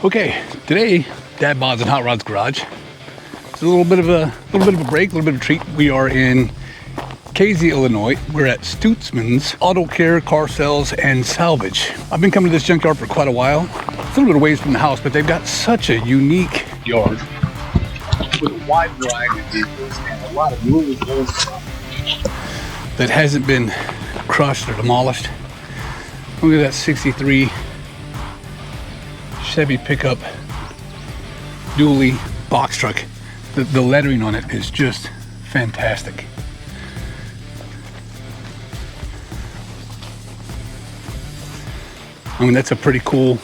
Okay, today Dad Bods and Hot Rods Garage. It's a little bit of a break, a little bit of a treat. We are in Casey, Illinois. We're at Stutesman's Auto Care, Car Sales, and Salvage. I've been coming to this junkyard for quite a while. It's a little bit away from the house, but they've got such a unique yard with a wide variety of vehicles and a lot of really old stuff that hasn't been crushed or demolished. Look at that 63 Chevy pickup dually box truck. The lettering on it is just fantastic. I mean, that's a pretty cool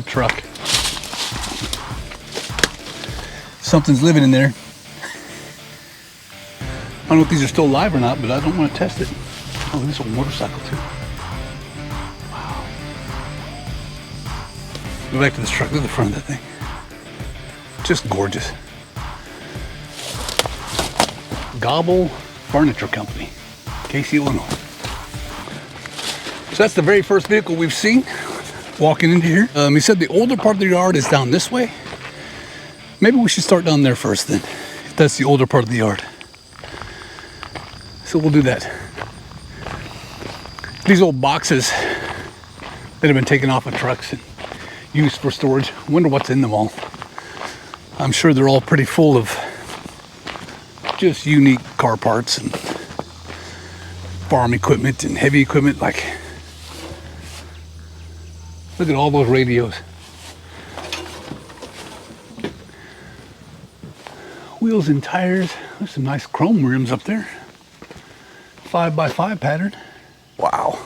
truck. Something's living in there. I don't know if these are still alive or not, but I don't want to test it. Oh, this old motorcycle too. Wow. Go back to this truck. Look at the front of that thing. Just gorgeous. Gobble Furniture Company, Casey, Illinois. So that's the very first vehicle we've seen walking into here. He said the older part of the yard is down this way. Maybe we should start down there first then, if that's the older part of the yard. So we'll do that. These old boxes that have been taken off of trucks and used for storage. I wonder what's in them all. I'm sure they're all pretty full of just unique car parts and farm equipment and heavy equipment. Like, look at all those radios. Wheels and tires. There's some nice chrome rims up there. 5x5 pattern. Wow.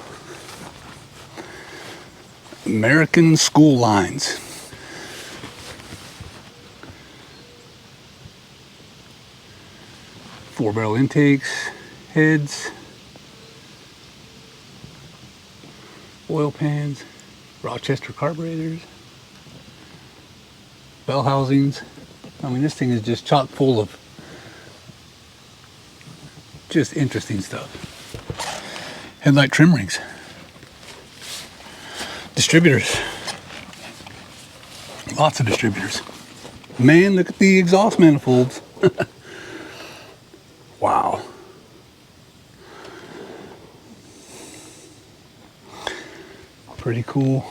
American school lines. Four-barrel intakes, heads, oil pans, Rochester carburetors, bell housings. I mean, this thing is just chock full of just interesting stuff. Headlight trim rings. Distributors. Lots of distributors. Man, look at the exhaust manifolds. Wow. Pretty cool.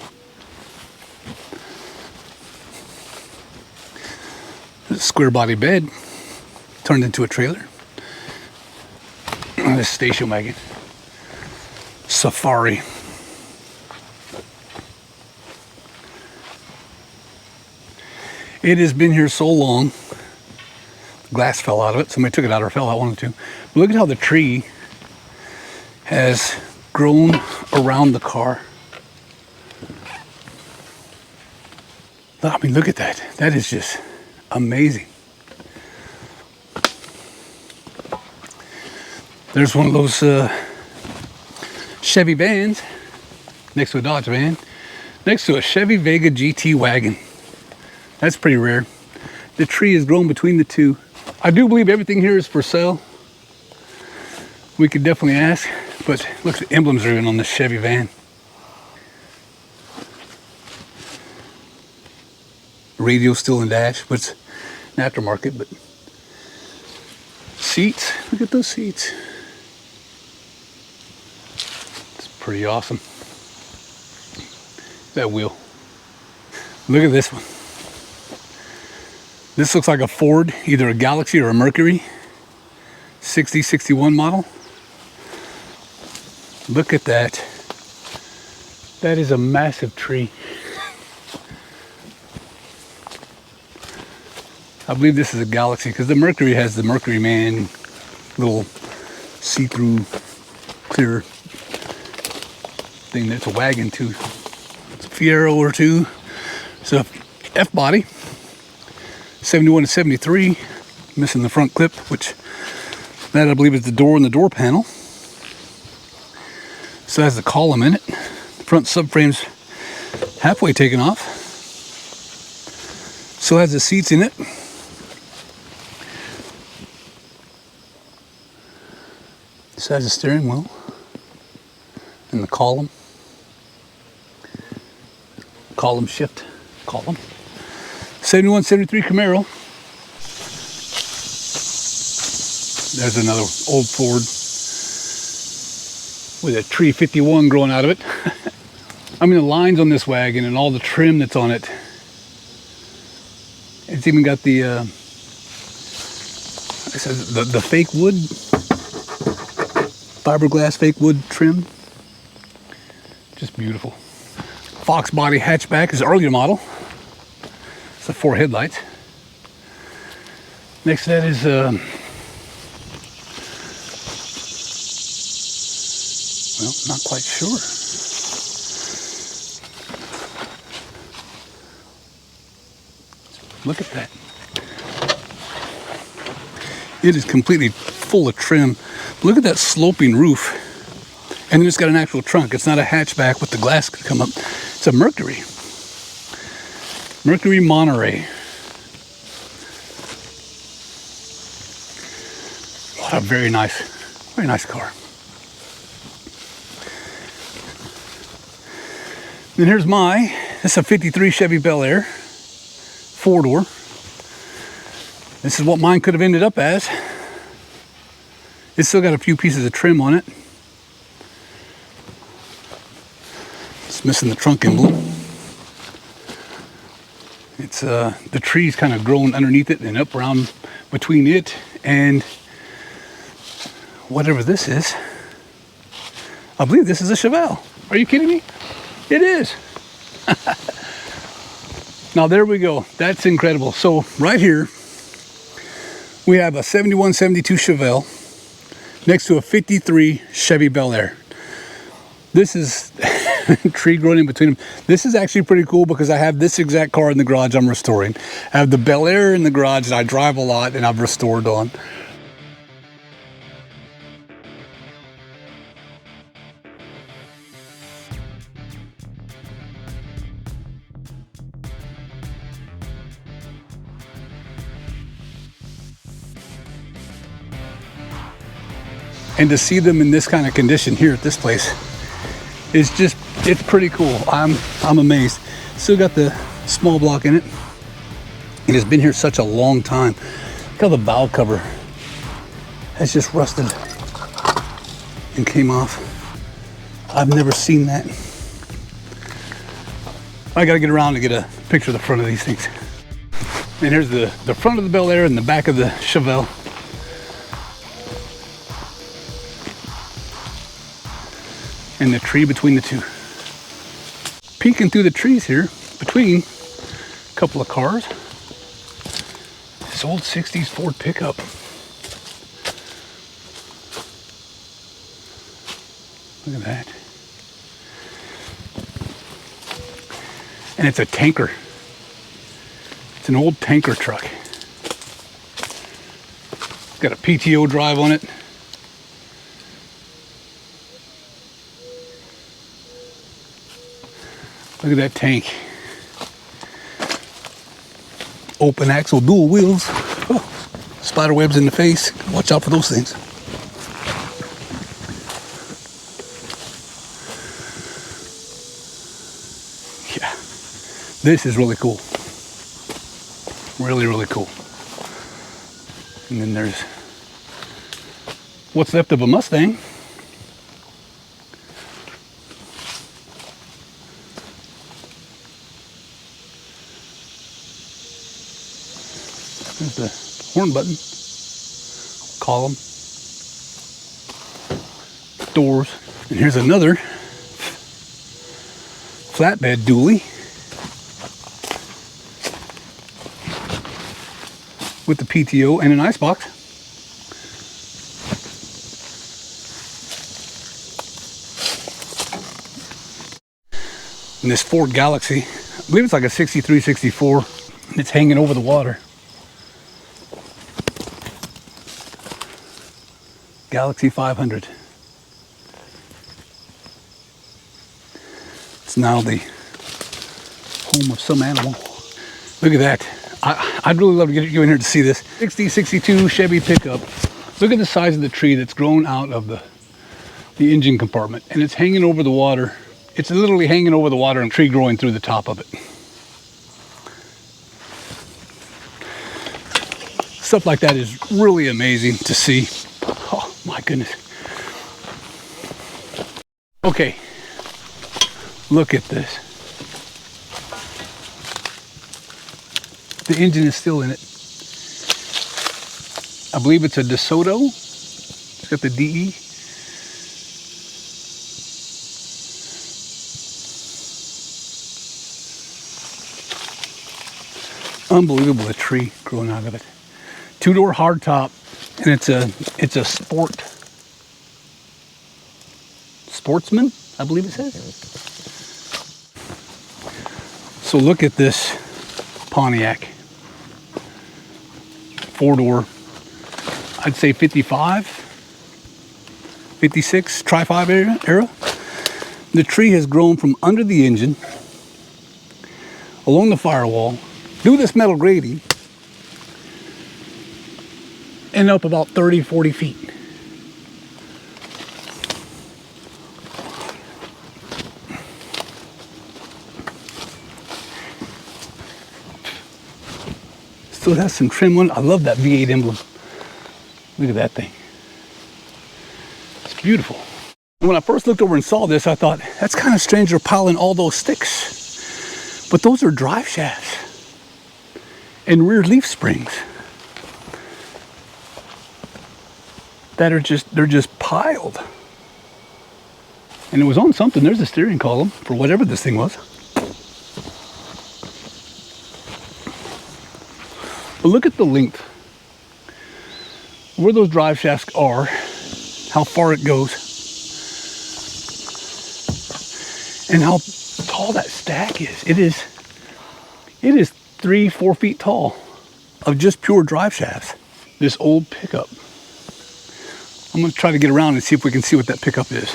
This square body bed turned into a trailer. This station wagon. Safari. It has been here so long. Glass fell out of it. Somebody took it out or fell out, one of the two. But look at how the tree has grown around the car. I mean, look at that. That is just amazing. There's one of those Chevy vans next to a Dodge van, next to a Chevy Vega GT wagon. That's pretty rare. The tree has grown between the two. I do believe everything here is for sale. We could definitely ask, but look, the emblems are even on this Chevy van. Radio still in dash, but it's an aftermarket. But seats, look at those seats. It's pretty awesome. That wheel. Look at this one. This looks like a Ford, either a Galaxy or a Mercury. 60, 61 model. Look at that. That is a massive tree. I believe this is a Galaxy because the Mercury has the Mercury Man little see-through clear thing. That's a wagon too. It's a Fiero or two. It's a F-body. 71 to 73, missing the front clip, which that I believe is the door and the door panel. So it has the column in it. The front subframe's halfway taken off. So it has the seats in it. This has a steering wheel and the column shift call them. 71, 73 Camaro. There's another old Ford with a tree 51 growing out of it. I mean, the lines on this wagon and all the trim that's on it. It's even got the the fake wood, fiberglass fake wood trim. Just beautiful. Fox body hatchback is an earlier model. It's the 4 headlights. Next to that is well, not quite sure. Look at that. It is completely full of trim. Look at that sloping roof. And then it's got an actual trunk. It's not a hatchback with the glass could come up. It's a Mercury. Mercury Monterey. What a very nice car. Then here's this is a 53 Chevy Bel Air, 4-door. This is what mine could have ended up as. It's still got a few pieces of trim on it. It's missing the trunk emblem. It's the tree's kind of grown underneath it and up around between it and whatever this is. I believe this is a Chevelle. Are you kidding me? It is. Now there we go. That's incredible. So right here we have a 71, 72 Chevelle next to a 53 Chevy Bel Air. This is tree growing in between them. This is actually pretty cool because I have this exact car in the garage I'm restoring. I have the Bel Air in the garage that I drive a lot and I've restored on. And to see them in this kind of condition here at this place is just, it's pretty cool. I'm amazed. Still got the small block in it. It has been here such a long time. Look how the valve cover has just rusted and came off. I've never seen that. I gotta get around to get a picture of the front of these things. And here's the front of the Bel Air and the back of the Chevelle. And the tree between the two. Peeking through the trees here between a couple of cars. This old 60s Ford pickup. Look at that. And it's a tanker. It's an old tanker truck. It's got a PTO drive on it. Look at that tank. Open axle, dual wheels. Oh, spider webs in the face. Watch out for those things. Yeah, this is really cool. Really, really cool. And then there's what's left of a Mustang. There's the horn button, column, doors, and here's another flatbed dually with the PTO and an icebox. And this Ford Galaxy, I believe it's like a 63, 64, and it's hanging over the water. Galaxy 500. It's now the home of some animal. Look at that. I'd really love to get you in here to see this. 62 Chevy pickup. Look at the size of the tree that's grown out of the engine compartment. And it's hanging over the water. It's literally hanging over the water and tree growing through the top of it. Stuff like that is really amazing to see. Oh my goodness. Okay, look at this. The engine is still in it. I believe it's a DeSoto. It's got the DE. Unbelievable, a tree growing out of it. Two-door hardtop, and it's a Sportsman, I believe it says. So look at this Pontiac. Four-door, I'd say 55, 56, Tri-5 era. The tree has grown from under the engine, along the firewall, through this metal grating, and up about 30, 40 feet. Still has some trim on it. I love that V8 emblem. Look at that thing. It's beautiful. When I first looked over and saw this, I thought, that's kind of strange they're piling all those sticks. But those are drive shafts and rear leaf springs that are they're just piled. And it was on something. There's a steering column for whatever this thing was. But look at the length, where those drive shafts are, how far it goes, and how tall that stack is. It is 3-4 feet tall of just pure drive shafts. This old pickup. I'm going to try to get around and see if we can see what that pickup is.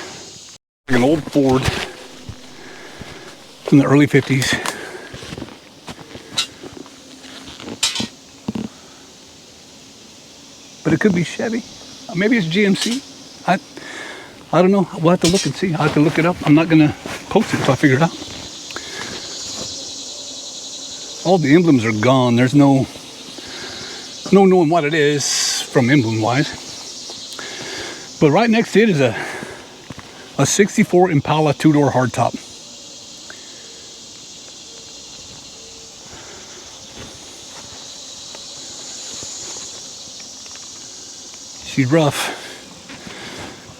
Like an old Ford from the early 50s. But it could be Chevy. Maybe it's GMC. I don't know. We'll have to look and see. I'll have to look it up. I'm not going to post it until I figure it out. All the emblems are gone. There's no knowing what it is from emblem wise. But right next to it is a 64 Impala two-door hardtop. She's rough.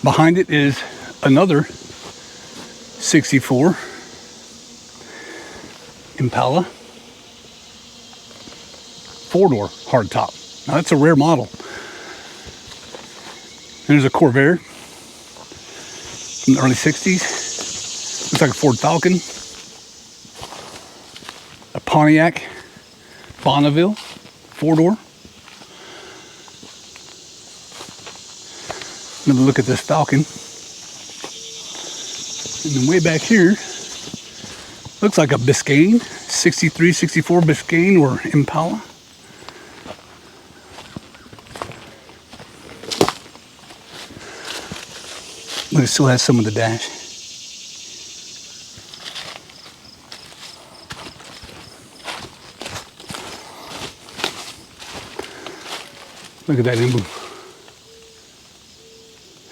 Behind it is another 64 Impala four-door hardtop. Now that's a rare model. There's a Corvair from the early 60s. Looks like a Ford Falcon. A Pontiac Bonneville four-door. Another look at this Falcon. And then way back here, looks like a Biscayne, 63, 64 Biscayne or Impala. But it still has some of the dash. Look at that emblem.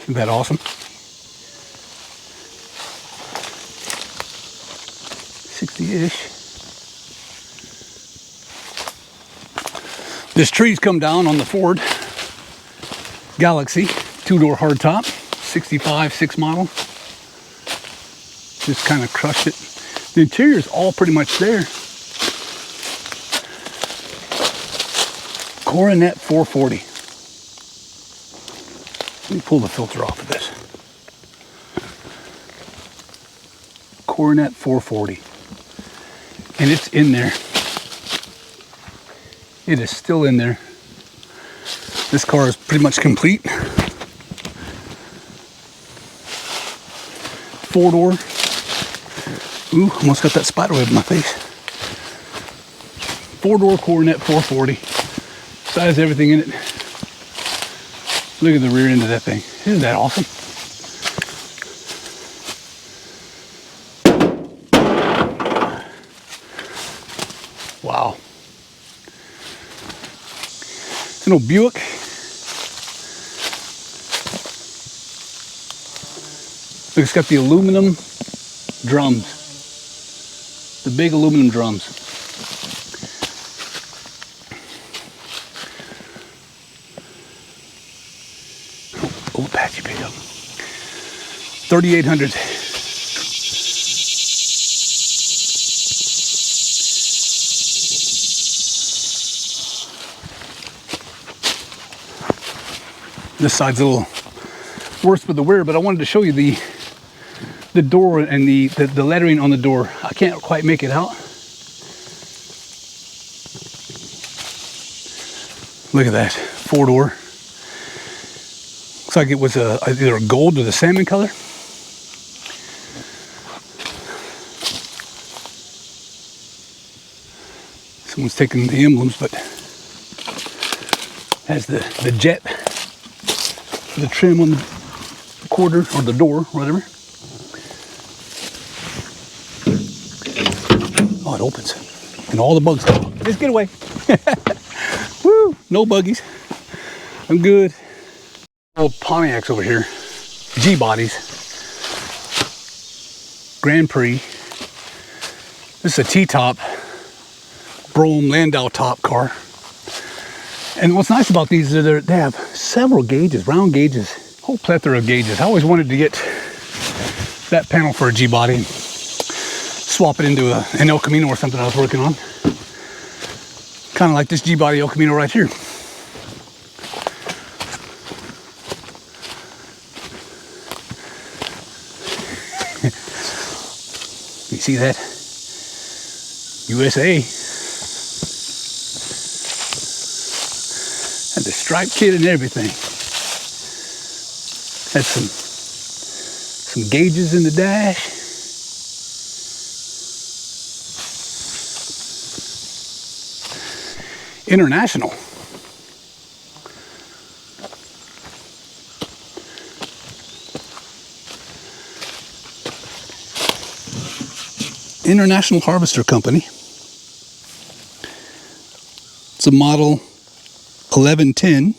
Isn't that awesome? 60-ish. This tree's come down on the Ford Galaxy two-door hardtop, 65 6 model. Just kind of crushed it. The interior is all pretty much there. Coronet 440. Let me pull the filter off of this. Coronet 440. And it's in there. It is still in there. This car is pretty much complete. Four-door. Ooh, almost got that spider web in my face. Four-door Coronet 440. Size everything in it. Look at the rear end of that thing. Isn't that awesome? Wow. As a an old Buick. Look, it's got the aluminum drums. The big aluminum drums. Oh, Apache pickup. 3,800. This side's a little worse for the wear, but I wanted to show you the door and the lettering on the door. I can't quite make it out. Look at that, 4-door. Looks like it was either a gold or the salmon color. Someone's taking the emblems, but has the jet, the trim on the quarter or the door, whatever. Oh, it opens, and all the bugs come out. Just get away. Woo! No buggies. I'm good. Old Pontiacs over here. G bodies. Grand Prix. This is a T-top. Brougham Landau top car. And what's nice about these is they have several gauges, round gauges, whole plethora of gauges. I always wanted to get that panel for a G body and swap it into an El Camino or something I was working on. Kind of like this G body El Camino right here. You see that? USA. Had the stripe kit and everything. Had some gauges in the dash. International. International Harvester Company. It's a model 1110.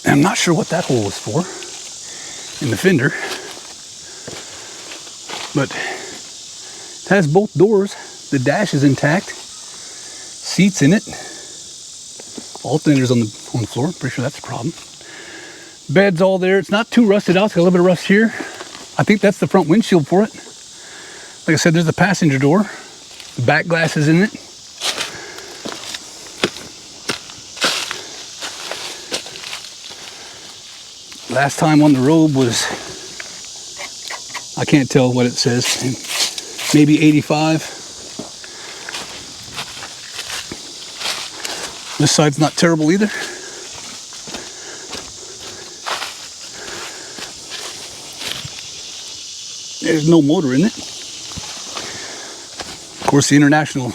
I'm not sure what that hole was for in the fender, but it has both doors. The dash is intact. Seats in it. All fenders on the floor. Pretty sure that's a problem. Bed's all there. It's not too rusted out. It's got a little bit of rust here. I think that's the front windshield for it. Like I said, there's the passenger door. The back glass is in it. Last time on the road was, I can't tell what it says, maybe 85. This side's not terrible either. There's no motor in it. Of course, the International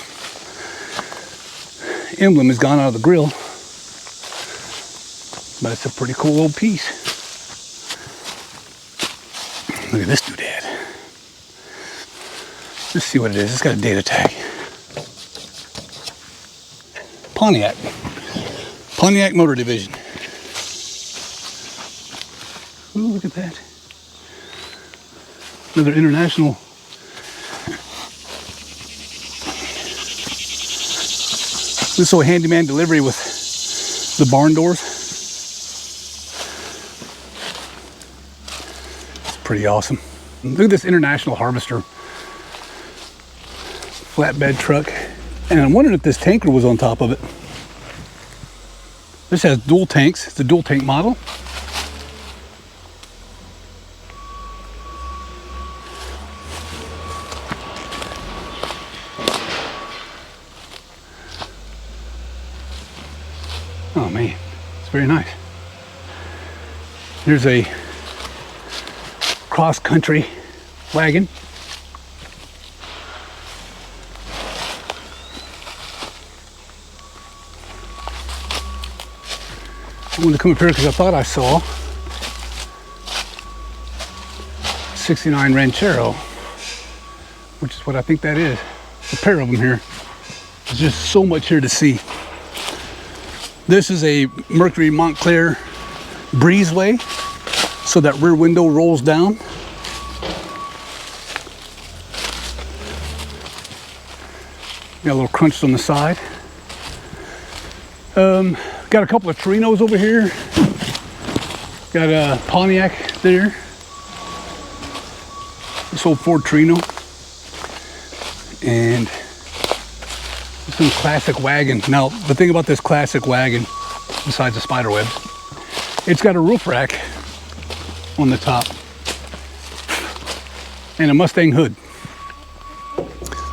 emblem has gone out of the grill, but it's a pretty cool old piece. Look at this doodad. Let's see what it is. It's got a data tag. Pontiac. Pontiac Motor Division. Ooh, look at that. Another International. This is a handyman delivery with the barn doors. It's pretty awesome. Look at this International Harvester flatbed truck. And I'm wondering if this tanker was on top of it. This has dual tanks. It's a dual tank model. Oh man, it's very nice. Here's a cross-country wagon. I wanted to come up here because I thought I saw 69 Ranchero, which is what I think that is. A pair of them here. There's just so much here to see. This is a Mercury Montclair breezeway, so that rear window rolls down. Got a little crunch on the side. Got a couple of Torinos over here. Got a Pontiac there. This old Ford Torino. And some classic wagon. Now, the thing about this classic wagon, besides the spider webs, it's got a roof rack on the top and a Mustang hood.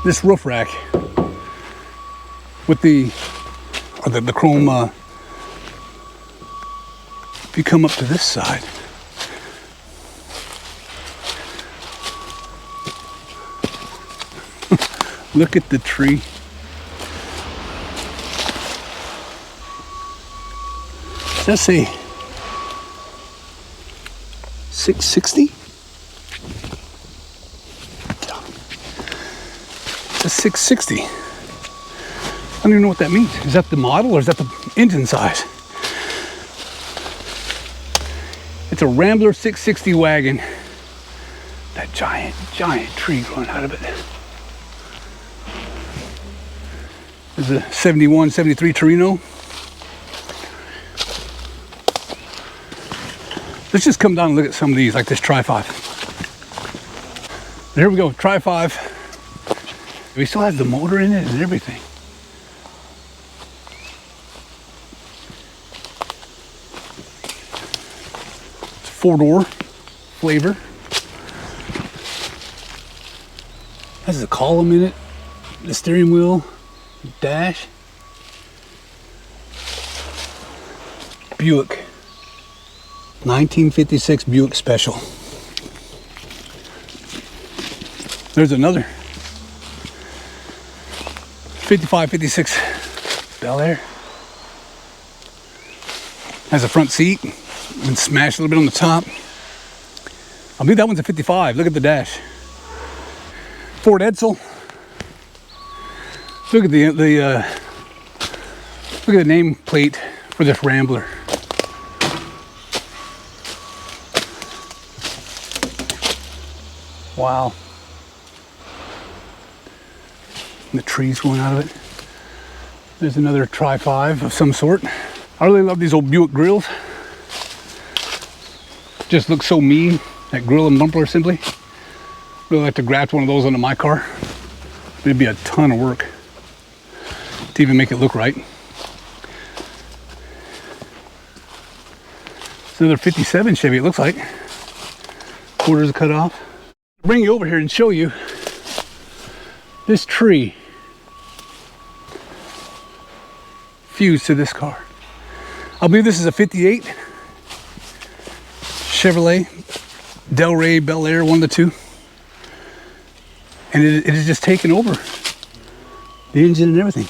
This roof rack with the chrome, if you come up to this side, look at the tree. Does that say 660? It's 660. I don't even know what that means. Is that the model or is that the engine size? It's a Rambler 660 wagon. That giant tree growing out of it. There's a 71, 73 Torino. Let's just come down and look at some of these, like this Tri-5. Here we go, Tri-5. We still have the motor in it and everything. It's a 4-door flavor. Has a column in it, the steering wheel, dash. Buick. 1956 Buick Special. There's another 55, 56 Bel Air. Has a front seat and smashed a little bit on the top. I believe that one's a 55. Look at the dash. Ford Edsel. Look at the nameplate for this Rambler. Wow. And the trees going out of it. There's another Tri-5 of some sort. I really love these old Buick grills. Just looks so mean, that grill and bumper assembly. Really like to graft one of those onto my car. It'd be a ton of work to even make it look right. It's another 57 Chevy, it looks like. Quarters cut off. Bring you over here and show you this tree fused to this car. I believe this is a 58 Chevrolet Delray Bel Air, one of the two, and it has just taken over the engine and everything.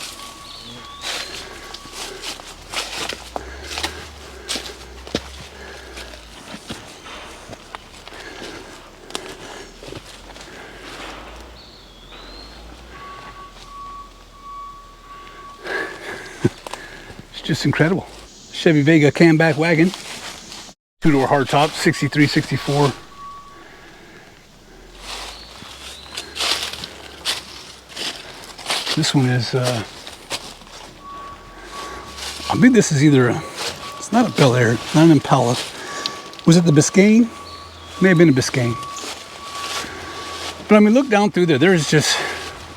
Just incredible. Chevy Vega camback wagon, 2-door hardtop, 63, 64. This one is, I believe this is either it's not a Bel Air, not an Impala. Was it the Biscayne? May have been a Biscayne. But I mean, look down through there. There's just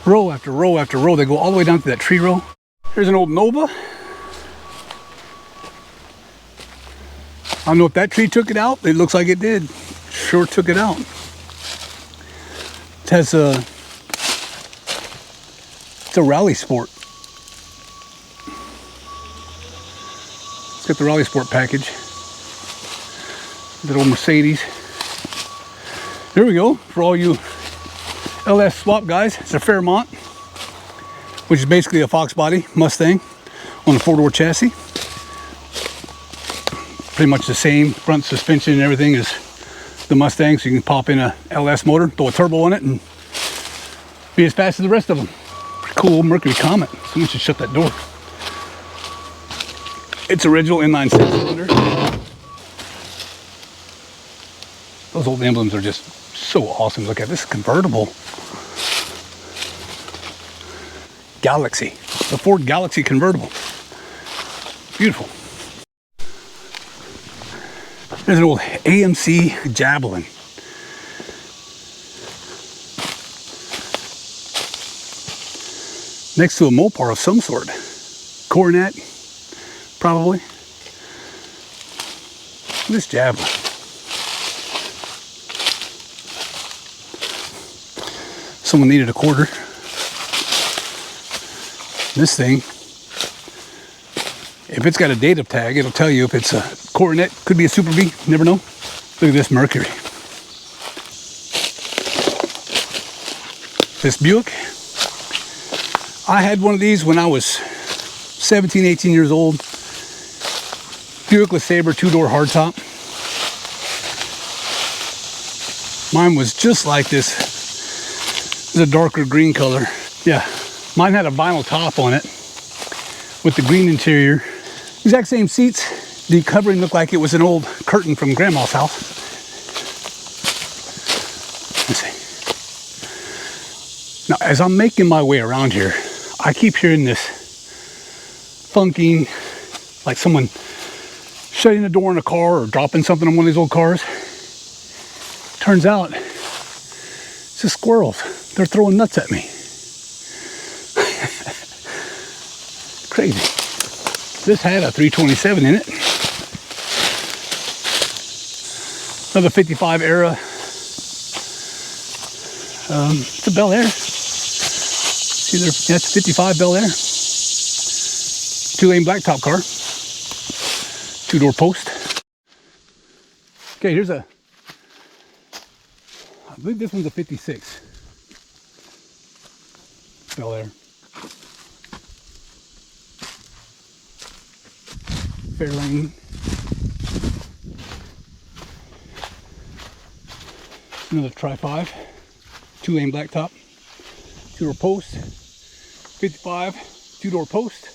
row after row after row. They go all the way down to that tree row. Here's an old Nova. I don't know if that tree took it out. It looks like it did. Sure took it out. It has it's a Rally Sport. It's got the Rally Sport package. Little Mercedes. Here we go for all you LS swap guys. It's a Fairmont, which is basically a Fox body Mustang on a 4-door chassis. Pretty much the same front suspension and everything as the Mustang, so you can pop in a LS motor, throw a turbo on it, and be as fast as the rest of them. Pretty cool Mercury Comet. Someone should shut that door. It's original inline 6-cylinder. Those old emblems are just so awesome. Look at this convertible. Galaxy. The Ford Galaxy convertible. Beautiful. There's an old AMC Javelin. Next to a Mopar of some sort. Coronet, probably. This Javelin. Someone needed a quarter. This thing, if it's got a date tag, it'll tell you if it's a Coronet, could be a Super B, never know. Look at this Mercury. This Buick, I had one of these when I was 17, 18 years old. Buick LeSabre 2-door hardtop. Mine was just like this. It was a darker green color. Yeah, mine had a vinyl top on it with the green interior. Exact same seats. The covering looked like it was an old curtain from Grandma's house. Let's see. Now, as I'm making my way around here, I keep hearing this thunking, like someone shutting the door in a car or dropping something on one of these old cars. Turns out, it's just squirrels. They're throwing nuts at me. Crazy. This had a 327 in it. Another 55 era. It's a Bel Air. See there? Yeah, it's a 55 Bel Air. 2-lane blacktop car. 2-door post. Okay, here's a, I believe this one's a 56. Bel Air. Fairlane. Another Tri-5. 2-lane blacktop. 2-door post. 55. 2-door post.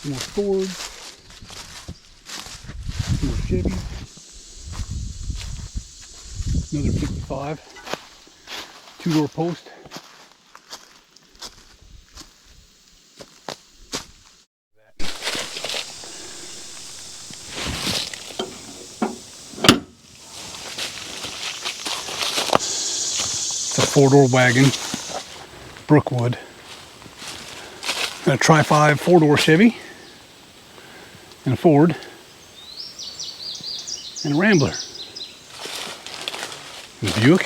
Some more Fords. Some more Chevy. Another 55. 2-door post. It's a 4-door wagon, Brookwood. And a Tri-5 4-door Chevy. And a Ford. And a Rambler. And a Buick.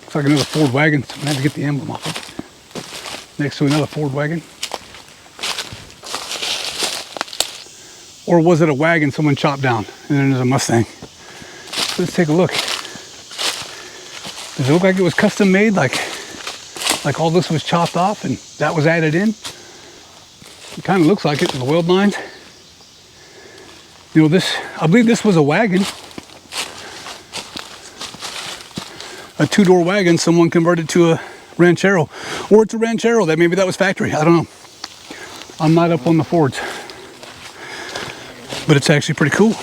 Looks like another Ford wagon. So I'm gonna have to get the emblem off it. Next to another Ford wagon. Or was it a wagon someone chopped down? And then there's a Mustang. Let's take a look. Does it look like it was custom made? Like all this was chopped off and that was added in? It kind of looks like it with the weld lines. You know, this, I believe this was a wagon. A 2-door wagon someone converted to a Ranchero. Or it's a Ranchero, that maybe that was factory, I don't know. I'm not up on the Fords. But it's actually pretty cool.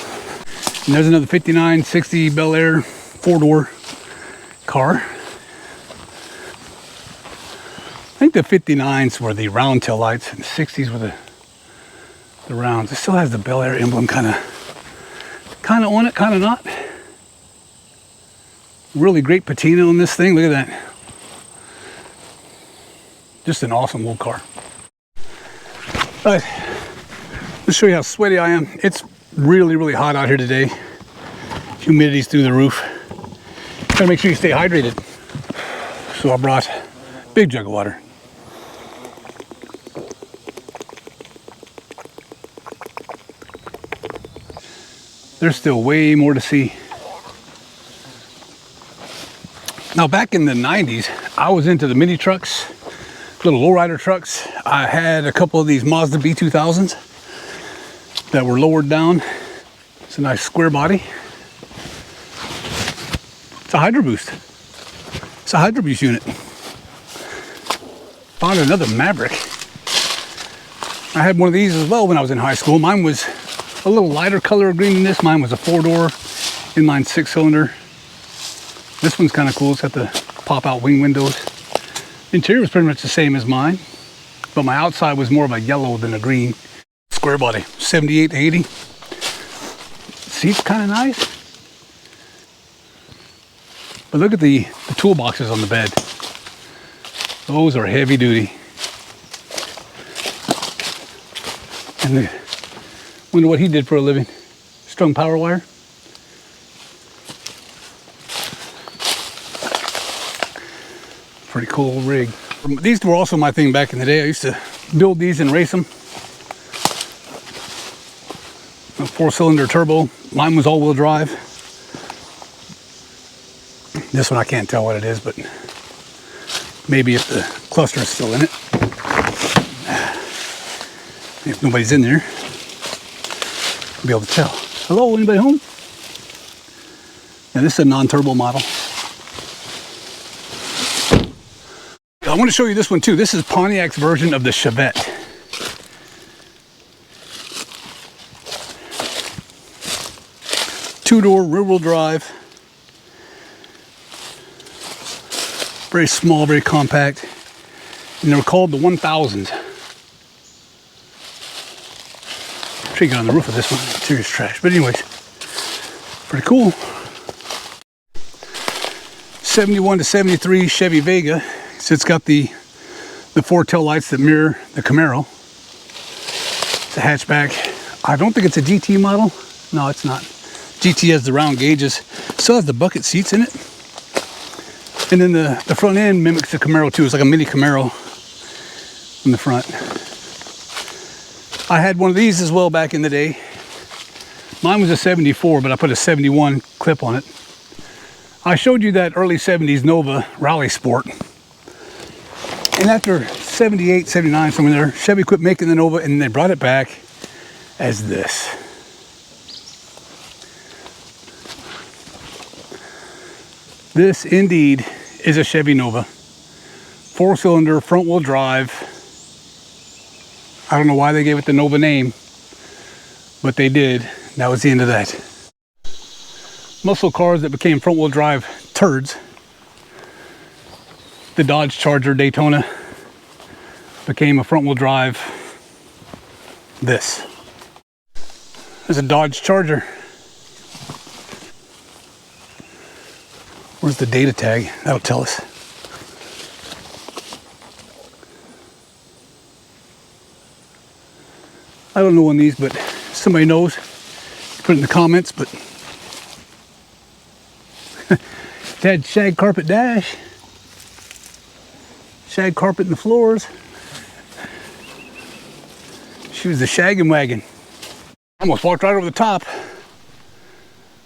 And there's another 59, 60 Bel Air 4-door car. I think the 59s were the round tail lights and the 60s were the rounds. It still has the Bel Air emblem kind of on it, kind of not. Really great patina on this thing. Look at that. Just an awesome old car. All right, let's show you how sweaty I am. It's really, really hot out here today. Humidity's through the roof. Gotta make sure you stay hydrated. So I brought a big jug of water. There's still way more to see. Now back in the 90s, I was into the mini trucks, little lowrider trucks. I had a couple of these Mazda B2000s that were lowered down. It's a nice square body. It's a Hydro Boost. It's a Hydro Boost unit. Found another Maverick. I had one of these as well when I was in high school. Mine was a little lighter color green than this. Mine was a 4-door inline 6-cylinder. This one's kind of cool. It's got the pop-out wing windows. The interior was pretty much the same as mine, but my outside was more of a yellow than a green. Square body, 78 to 80. Seat's kind of nice. But look at the toolboxes on the bed. Those are heavy duty. And wonder what he did for a living. Strung power wire. Pretty cool rig. These were also my thing back in the day. I used to build these and race them. A 4-cylinder turbo. Mine was all-wheel drive. This one I can't tell what it is, but maybe if the cluster is still in it. If nobody's in there, I'll be able to tell. Hello, anybody home? Now this is a non-turbo model. I want to show you this one too. This is Pontiac's version of the Chevette. Two-door, rear-wheel drive. Very small, very compact. And they were called the 1000s. Tree got on the roof of this one. Serious trash. But anyways, pretty cool. 71 to 73 Chevy Vega. So it's got the 4 tail lights that mirror the Camaro. It's a hatchback. I don't think it's a GT model. No, it's not. GT has the round gauges. Still has the bucket seats in it. And then the front end mimics the Camaro too. It's like a mini Camaro in the front. I had one of these as well back in the day. Mine was a 74, but I put a 71 clip on it. I showed you that early 70s Nova Rally Sport. And after 78, 79, somewhere there, Chevy quit making the Nova and they brought it back as this. This indeed is a Chevy Nova. 4-cylinder, front-wheel drive. I don't know why they gave it the Nova name, but they did. That was the end of that. Muscle cars that became front-wheel drive turds. The Dodge Charger Daytona became a front-wheel drive. This. There's a Dodge Charger. Where's the data tag? That'll tell us. I don't know on these, but somebody knows. Put it in the comments, but it had shag carpet dash. Shag carpet in the floors. She was the shaggin' wagon. Almost walked right over the top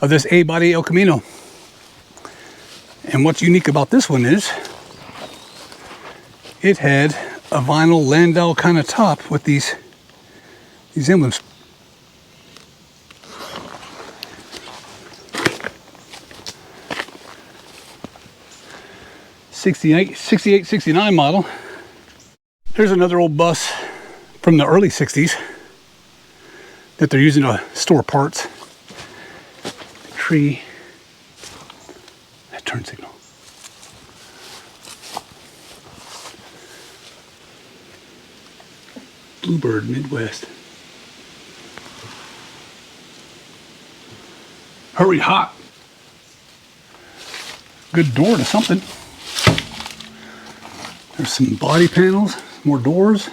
of this A-body El Camino. And what's unique about this one is it had a vinyl Landau kind of top with these emblems. '68, '69 model. Here's another old bus from the early 60s that they're using to store parts. Tree. That turn signal. Bluebird Midwest. Hurry hot. Good door to something. There's some body panels, more doors,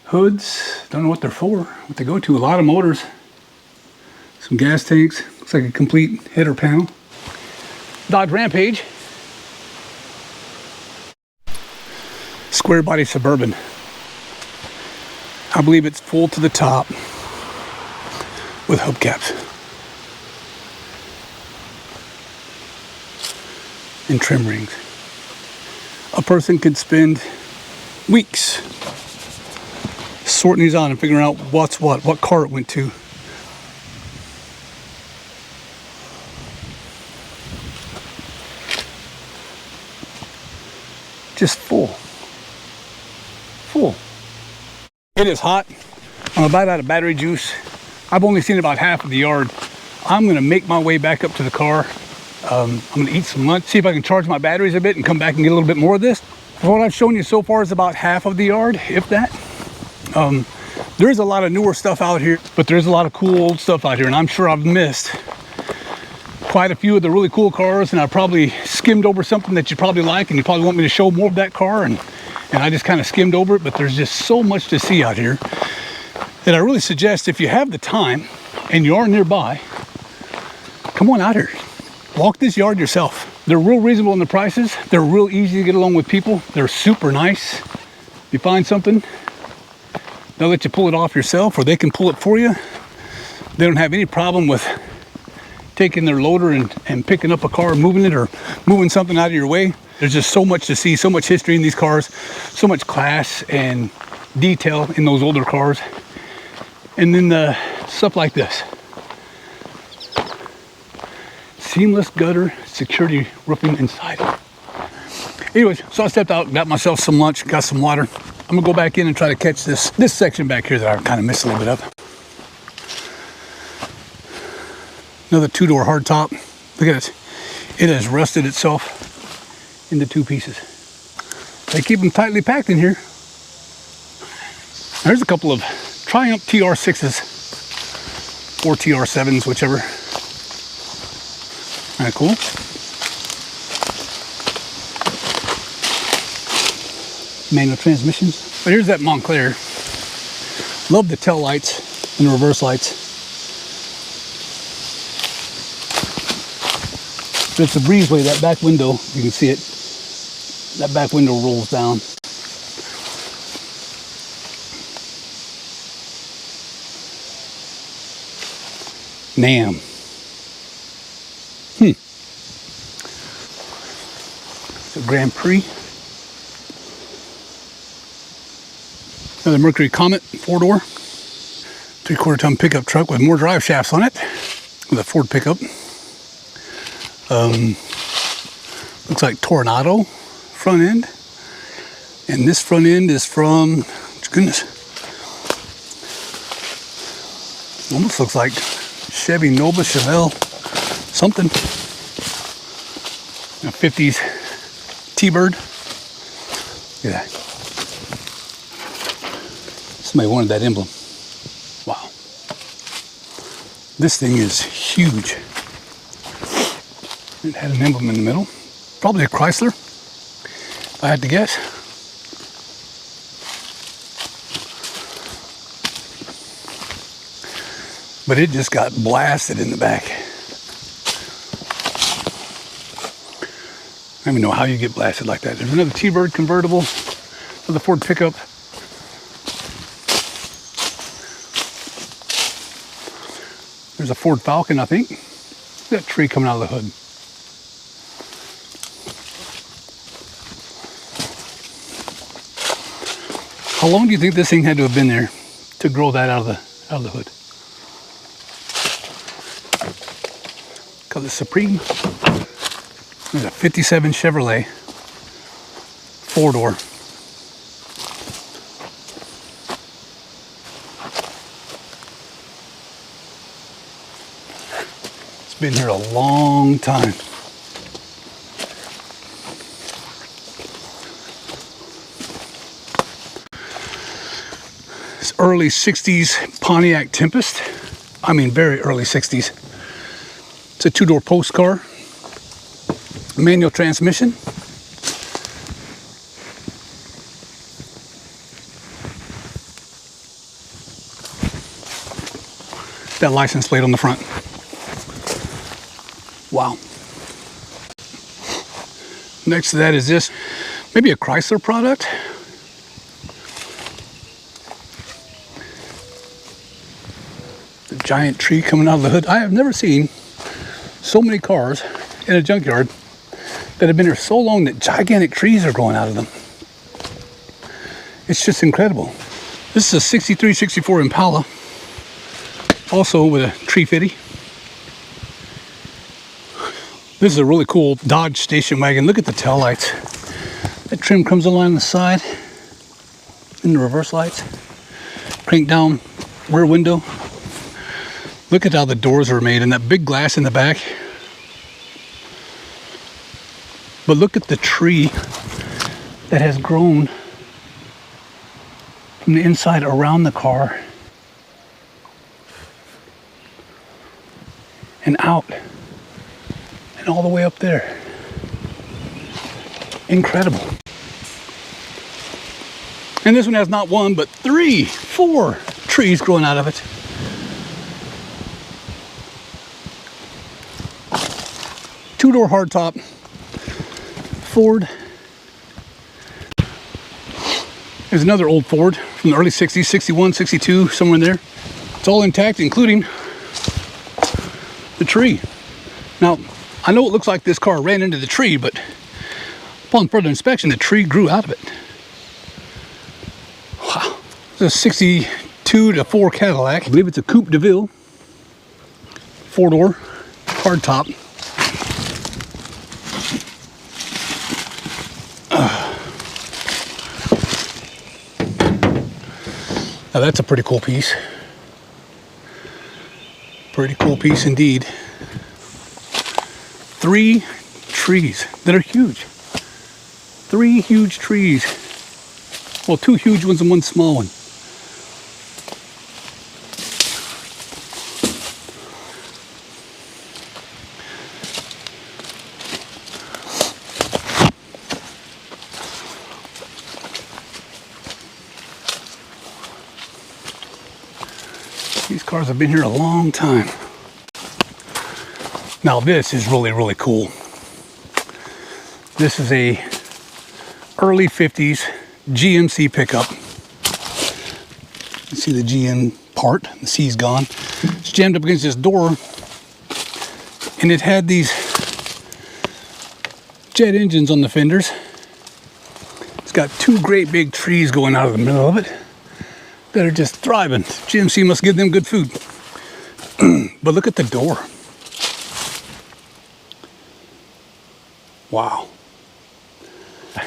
hoods. Don't know what they're for, what they go to. A lot of motors, some gas tanks. Looks like a complete header panel. Dodge Rampage. Square body Suburban. I believe it's full to the top with hubcaps and trim rings. A person could spend weeks sorting these out and figuring out what's what car it went to. just full. Full. It is hot. I'm about out of battery juice. I've only seen about half of the yard. I'm gonna make my way back up to the car. I'm gonna eat some lunch, see if I can charge my batteries a bit and come back and get a little bit more of this. What I've shown you so far is about half of the yard, if that. There is a lot of newer stuff out here, but there's a lot of cool old stuff out here, and I'm sure I've missed quite a few of the really cool cars, and I probably skimmed over something that you probably like, and you probably want me to show more of that car, and I just kind of skimmed over it. But there's just so much to see out here that I really suggest, if you have the time and you are nearby, come on out here. Walk this yard yourself. They're real reasonable in the prices. They're real easy to get along with people. They're super nice. If you find something, they'll let you pull it off yourself, or they can pull it for you. They don't have any problem with taking their loader and picking up a car, moving it, or moving something out of your way. There's just so much to see, so much history in these cars, so much class and detail in those older cars. And then stuff like this. Seamless gutter, security roofing inside. Anyways, so I stepped out, got myself some lunch, got some water. I'm gonna go back in and try to catch this section back here that I kind of missed a little bit of. Another two-door hardtop. Look at it. It has rusted itself into two pieces. They keep them tightly packed in here. There's a couple of Triumph TR6s or TR7s, whichever. Kind of cool. Manual transmissions. But here's that Montclair. Love the tail lights and the reverse lights. It's a breezeway. That back window, you can see it. That back window rolls down. Nam. It's a Grand Prix. Another Mercury Comet 4-door. 3/4 ton pickup truck with more drive shafts on it. With a Ford pickup. Looks like Tornado front end. And this front end is from, goodness, almost looks like Chevy Nova Chevelle something. A 50s T-Bird. Look at that. Somebody wanted that emblem. Wow. This thing is huge. It had an emblem in the middle. Probably a Chrysler, if I had to guess. But it just got blasted in the back. I don't even know how you get blasted like that. There's another T-Bird convertible, another Ford pickup. There's a Ford Falcon, I think. That tree coming out of the hood. How long do you think this thing had to have been there to grow that out of the hood? Call it Supreme. There's a 57 Chevrolet 4-door. It's been here a long time. This early 60s Pontiac Tempest. I mean, very early 60s. It's a 2-door post car. Manual transmission. That license plate on the front. Wow. Next to that is this, maybe a Chrysler product. The giant tree coming out of the hood. I have never seen so many cars in a junkyard that have been here so long that gigantic trees are growing out of them. It's just incredible. This is a 63, 64 Impala, also with a tree fitty. This is a really cool Dodge station wagon. Look at the taillights. That trim comes along the side, and the reverse lights. Crank down rear window. Look at how the doors are made and that big glass in the back. But look at the tree that has grown from the inside around the car and out and all the way up there. Incredible. And this one has not one, but 3, 4 trees growing out of it. Two-door hardtop Ford. There's another old Ford from the early 60s, 61, 62, somewhere in there. It's all intact, including the tree. Now, I know it looks like this car ran into the tree, but upon further inspection, the tree grew out of it. Wow. It's a 62 to 4 Cadillac. I believe it's a Coupe de Ville. 4-door, hardtop. Now that's a pretty cool piece. Pretty cool piece indeed. 3 trees that are huge. 3 huge trees. Well, 2 huge ones and 1 small one. These cars have been here a long time. Now this is really, really cool. This is a early 50s GMC pickup. You see the GM part, the C's gone. It's jammed up against this door, and it had these jet engines on the fenders. It's got 2 great big trees going out of the middle of it that are just thriving. GMC must give them good food. But look at the door. Wow.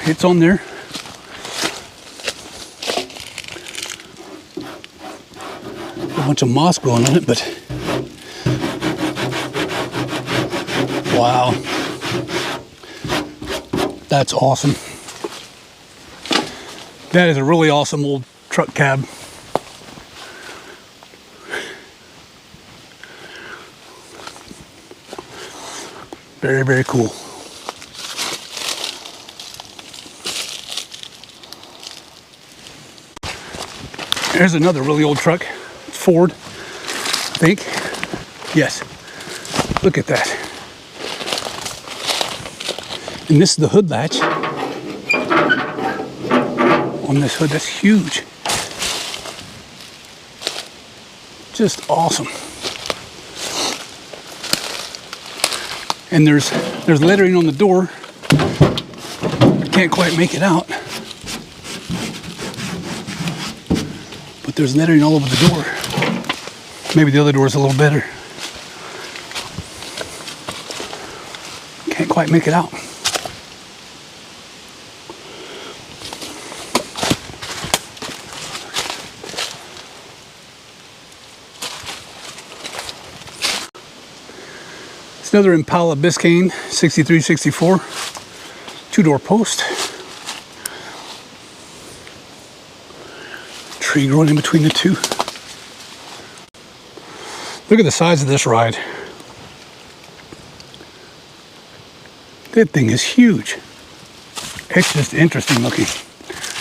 It's on there. A bunch of moss growing on it, but wow. That's awesome. That is a really awesome old truck cab. Very, very cool. There's another really old truck. It's Ford, I think. Yes. Look at that. And this is the hood latch on this hood. That's huge. Just awesome. And there's lettering on the door. I can't quite make it out. But there's lettering all over the door. Maybe the other door is a little better. Can't quite make it out. Another Impala Biscayne, 63, 64, 2-door post. Tree growing in between the two. Look at the size of this ride. That thing is huge. It's just interesting looking.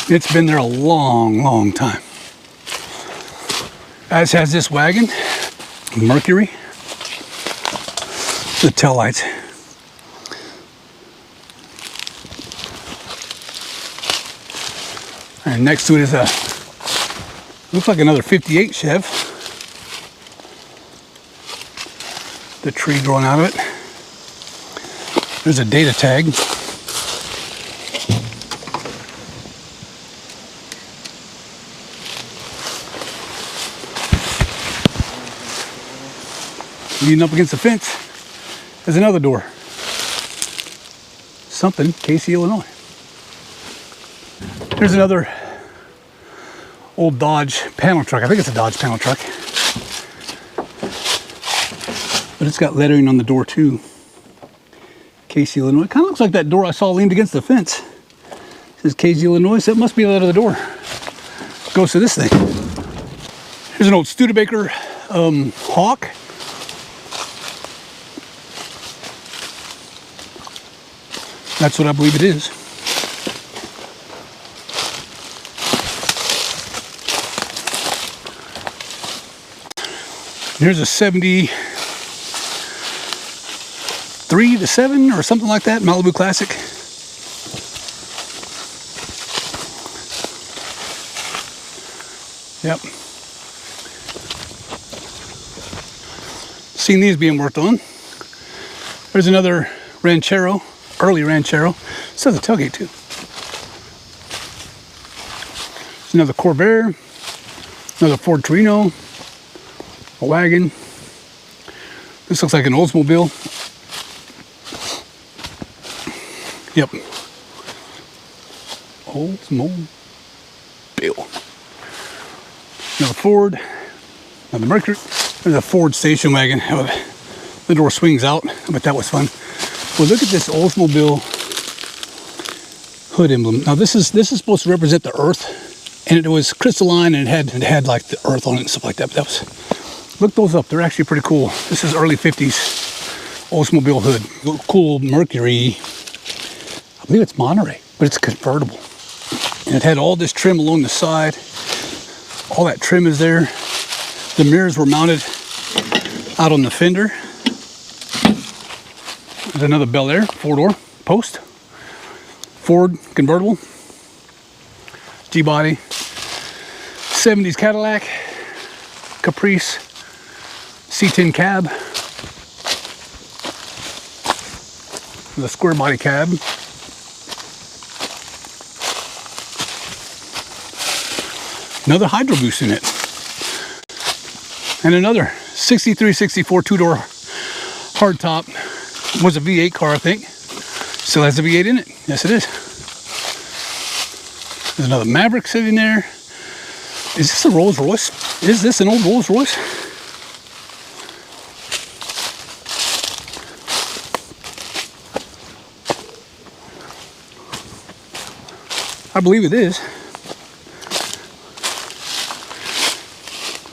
It's been there a long, long time. As has this wagon, Mercury. The tail lights. And next to it is a, looks like another 58 Chev. The tree growing out of it. There's a data tag. Leaning up against the fence. There's another door. Something, Casey, Illinois. Here's another old Dodge panel truck. I think it's a Dodge panel truck. But it's got lettering on the door too. Casey, Illinois. Kind of looks like that door I saw leaned against the fence. It says Casey, Illinois. So that must be the letter of the door. Goes to this thing. Here's an old Studebaker Hawk. That's what I believe it is. Here's a 73-7 or something like that, Malibu Classic. Yep. Seen these being worked on. There's another Ranchero, early Ranchero. It says a tailgate too. There's another Corvair, another Ford Torino, a wagon. This looks like an Oldsmobile. Yep. Oldsmobile. Another Ford. Another Mercury. There's a Ford station wagon. The door swings out. I bet that was fun. Well, look at this Oldsmobile hood emblem. Now this is supposed to represent the earth, and it was crystalline, and it had like the earth on it and stuff like that. But that was, look those up. They're actually pretty cool. This is early 50s Oldsmobile hood. Cool Mercury. I believe it's Monterey, but it's convertible. And it had all this trim along the side. All that trim is there. The mirrors were mounted out on the fender. There's another Bel Air 4-door post. Ford convertible. G-body. 70s Cadillac. Caprice. C10 cab. The square body cab. Another Hydro Boost in it. And another 63-64 2-door hardtop. Was a V8 car, I think. Still has a V8 in it. Yes, it is. There's another Maverick sitting there. Is this a Rolls-Royce? Is this an old Rolls-Royce? I believe it is.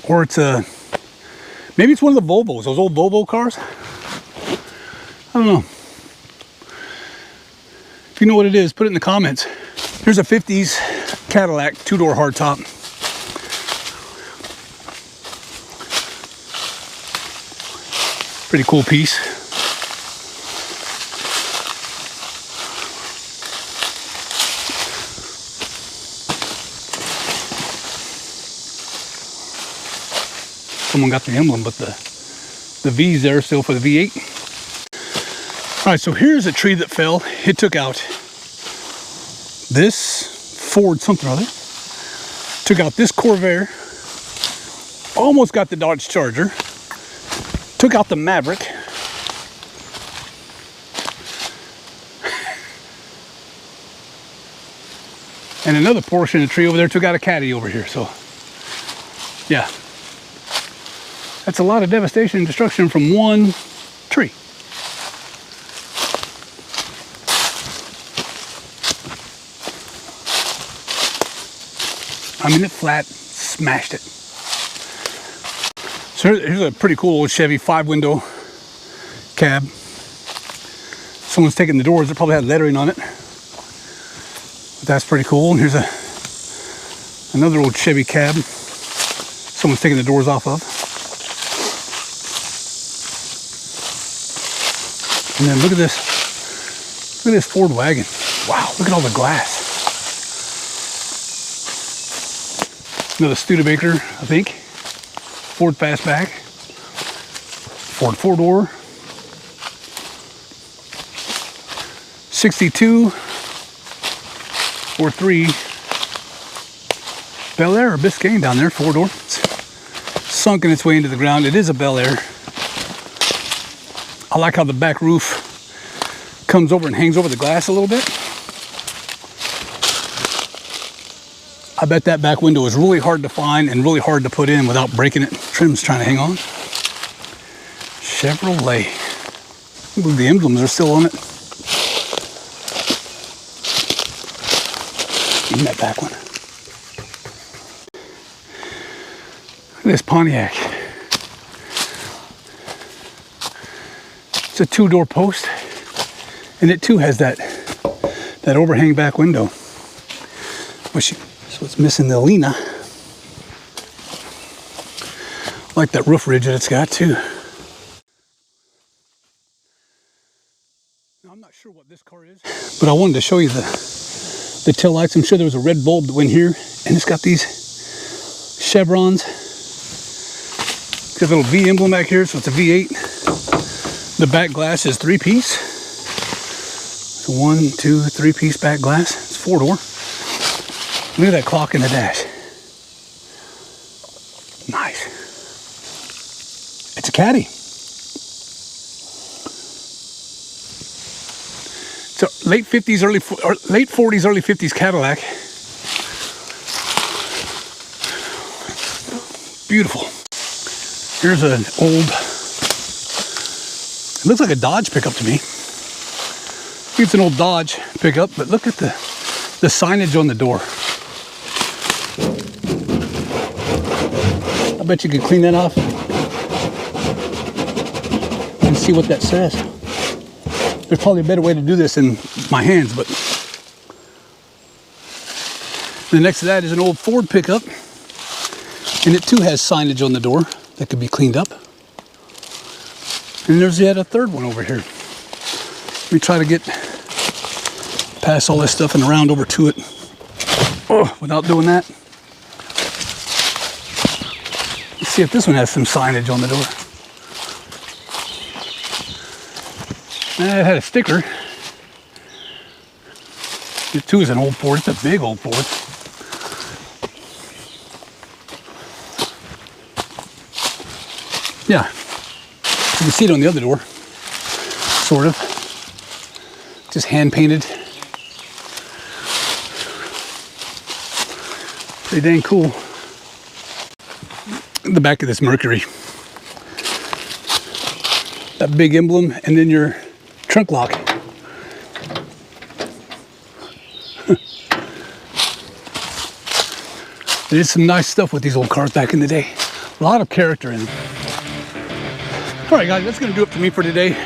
Or it's a, maybe it's one of the Volvos, those old Volvo cars. I don't know. If you know what it is, put it in the comments. Here's a 50s Cadillac 2-door hardtop. Pretty cool piece. Someone got the emblem, but the V's there still for the V8. All right, so here's a tree that fell. It took out this Ford something or other. Took out this Corvair. Almost got the Dodge Charger. Took out the Maverick. And another portion of the tree over there took out a Caddy over here. So, yeah. That's a lot of devastation and destruction from one tree. I mean, it flat smashed it. So here's a pretty cool old Chevy 5-window cab. Someone's taking the doors. It probably had lettering on it. But that's pretty cool. And here's another old Chevy cab. Someone's taking the doors off of. And then look at this. Look at this Ford wagon. Wow, look at all the glass. Another Studebaker, I think. Ford Fastback. Ford 4-door. 62 or 3 Bel Air or Biscayne down there, 4-door. It's sunken its way into the ground. It is a Bel Air. I like how the back roof comes over and hangs over the glass a little bit. I bet that back window is really hard to find and really hard to put in without breaking it. Trim's trying to hang on. Chevrolet. I believe the emblems are still on it. Even that back one. Look at this Pontiac. It's a 2-door post, and it too has that overhang back window. So it's missing the Alina. I like that roof ridge that it's got too. Now, I'm not sure what this car is, but I wanted to show you the tail lights. I'm sure there was a red bulb that went here, and it's got these chevrons. It's got a little V emblem back here, so it's a V8. The back glass is 3-piece. So 1, 2, 3-piece back glass. It's 4-door. Look at that clock in the dash. Nice. It's a Caddy. It's a late 40s, early 50s Cadillac. Beautiful. Here's an old, it looks like a Dodge pickup to me. I think it's an old Dodge pickup, but look at the signage on the door. I bet you could clean that off and see what that says. There's probably a better way to do this in my hands, but the next to that is an old Ford pickup, and it too has signage on the door that could be cleaned up. And there's yet a third one over here. Let me try to get past all this stuff and around over to it without doing that. Let's see if this one has some signage on the door. It had a sticker. It too is an old Ford. It's a big old Ford. Yeah, you can see it on the other door, sort of. Just hand painted. Pretty dang cool. The back of this Mercury. That big emblem, and then your trunk lock. There's some nice stuff with these old cars back in the day. A lot of character in them. All right, guys, that's gonna do it for me for today.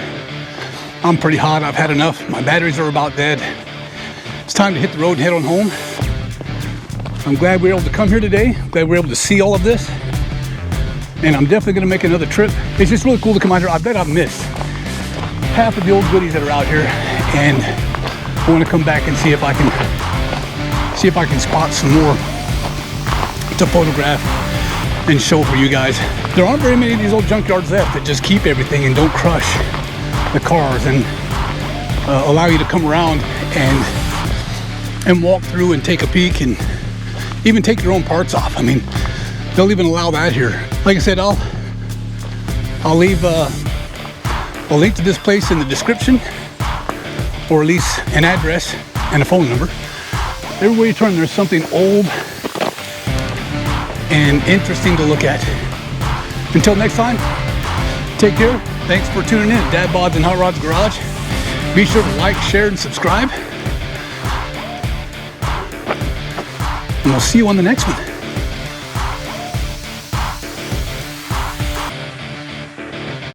I'm pretty hot, I've had enough. My batteries are about dead. It's time to hit the road and head on home. I'm glad we were able to come here today. I'm glad we were able to see all of this. And I'm definitely gonna make another trip. It's just really cool to come out here. I bet I've missed half of the old goodies that are out here. And I wanna come back and see if I can spot some more to photograph and show for you guys. There aren't very many of these old junkyards left that just keep everything and don't crush the cars and allow you to come around and walk through and take a peek and even take your own parts off. I mean, they'll even allow that here. Like I said, I'll leave a link to this place in the description, or at least an address and a phone number. Everywhere you turn, there's something old and interesting to look at. Until next time, take care. Thanks for tuning in to Dad Bods and Hot Rods Garage. Be sure to like, share, and subscribe. And we'll see you on the next one.